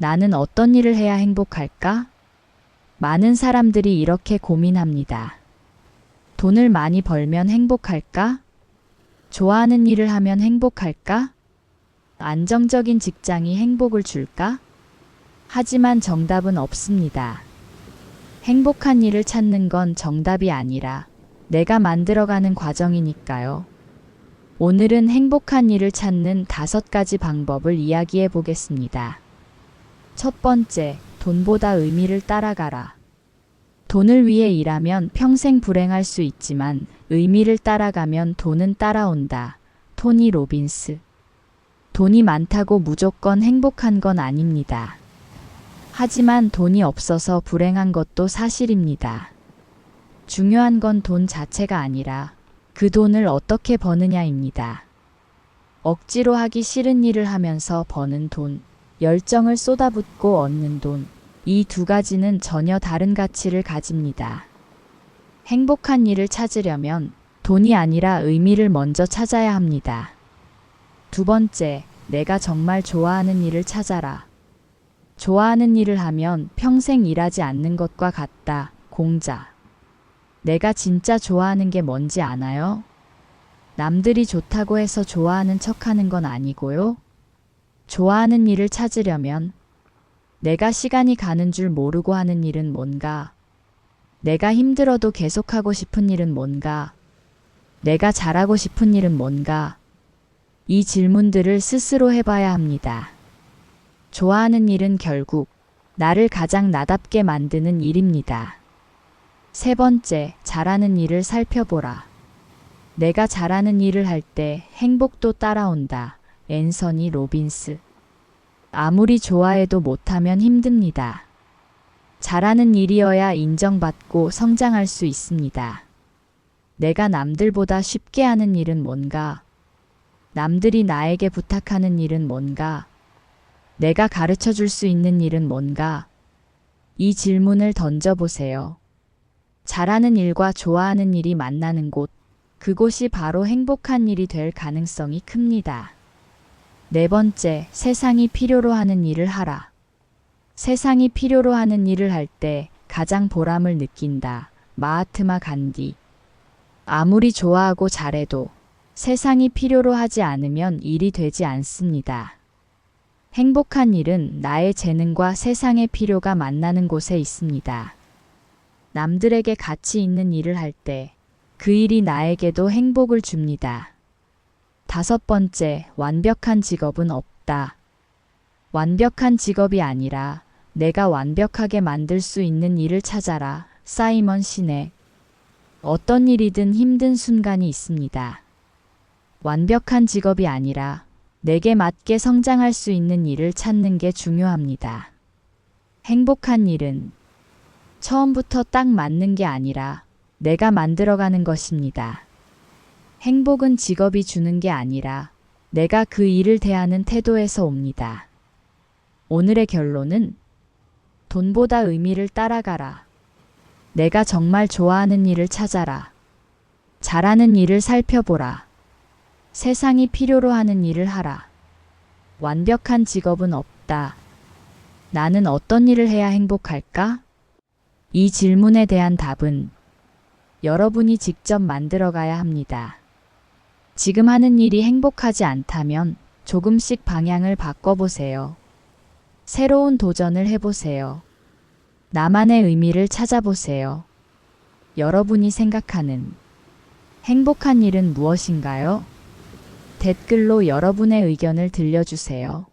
나는 어떤 일을 해야 행복할까? 많은 사람들이 이렇게 고민합니다. 돈을 많이 벌면 행복할까? 좋아하는 일을 하면 행복할까? 안정적인 직장이 행복을 줄까? 하지만 정답은 없습니다. 행복한 일을 찾는 건 정답이 아니라 내가 만들어가는 과정이니까요. 오늘은 행복한 일을 찾는 5가지 방법을 이야기해 보겠습니다. 첫 번째, 돈보다 의미를 따라가라. 돈을 위해 일하면 평생 불행할 수 있지만 의미를 따라가면 돈은 따라온다. 토니 로빈스. 돈이 많다고 무조건 행복한 건 아닙니다. 하지만 돈이 없어서 불행한 것도 사실입니다. 중요한 건 돈 자체가 아니라 그 돈을 어떻게 버느냐입니다. 억지로 하기 싫은 일을 하면서 버는 돈, 열정을 쏟아붓고 얻는 돈, 이 2가지는 전혀 다른 가치를 가집니다. 행복한 일을 찾으려면 돈이 아니라 의미를 먼저 찾아야 합니다. 두 번째, 내가 정말 좋아하는 일을 찾아라. 좋아하는 일을 하면 평생 일하지 않는 것과 같다. 공자. 내가 진짜 좋아하는 게 뭔지 아나요? 남들이 좋다고 해서 좋아하는 척하는 건 아니고요. 좋아하는 일을 찾으려면 내가 시간이 가는 줄 모르고 하는 일은 뭔가? 내가 힘들어도 계속하고 싶은 일은 뭔가? 내가 잘하고 싶은 일은 뭔가? 이 질문들을 스스로 해봐야 합니다. 좋아하는 일은 결국 나를 가장 나답게 만드는 일입니다. 세 번째, 잘하는 일을 살펴보라. 내가 잘하는 일을 할 때 행복도 따라온다. 앤서니 로빈스. 아무리 좋아해도 못하면 힘듭니다. 잘하는 일이어야 인정받고 성장할 수 있습니다. 내가 남들보다 쉽게 하는 일은 뭔가? 남들이 나에게 부탁하는 일은 뭔가? 내가 가르쳐 줄 수 있는 일은 뭔가? 이 질문을 던져보세요. 잘하는 일과 좋아하는 일이 만나는 곳, 그곳이 바로 행복한 일이 될 가능성이 큽니다. 네 번째, 세상이 필요로 하는 일을 하라. 세상이 필요로 하는 일을 할 때 가장 보람을 느낀다. 마하트마 간디. 아무리 좋아하고 잘해도 세상이 필요로 하지 않으면 일이 되지 않습니다. 행복한 일은 나의 재능과 세상의 필요가 만나는 곳에 있습니다. 남들에게 가치 있는 일을 할 때 그 일이 나에게도 행복을 줍니다. 5번째, 완벽한 직업은 없다. 완벽한 직업이 아니라 내가 완벽하게 만들 수 있는 일을 찾아라. 사이먼 시넥. 어떤 일이든 힘든 순간이 있습니다. 완벽한 직업이 아니라 내게 맞게 성장할 수 있는 일을 찾는 게 중요합니다. 행복한 일은 처음부터 딱 맞는 게 아니라 내가 만들어가는 것입니다. 행복은 직업이 주는 게 아니라 내가 그 일을 대하는 태도에서 옵니다. 오늘의 결론은 돈보다 의미를 따라가라. 내가 정말 좋아하는 일을 찾아라. 잘하는 일을 살펴보라. 세상이 필요로 하는 일을 하라. 완벽한 직업은 없다. 나는 어떤 일을 해야 행복할까? 이 질문에 대한 답은 여러분이 직접 만들어가야 합니다. 지금 하는 일이 행복하지 않다면 조금씩 방향을 바꿔보세요. 새로운 도전을 해보세요. 나만의 의미를 찾아보세요. 여러분이 생각하는 행복한 일은 무엇인가요? 댓글로 여러분의 의견을 들려주세요.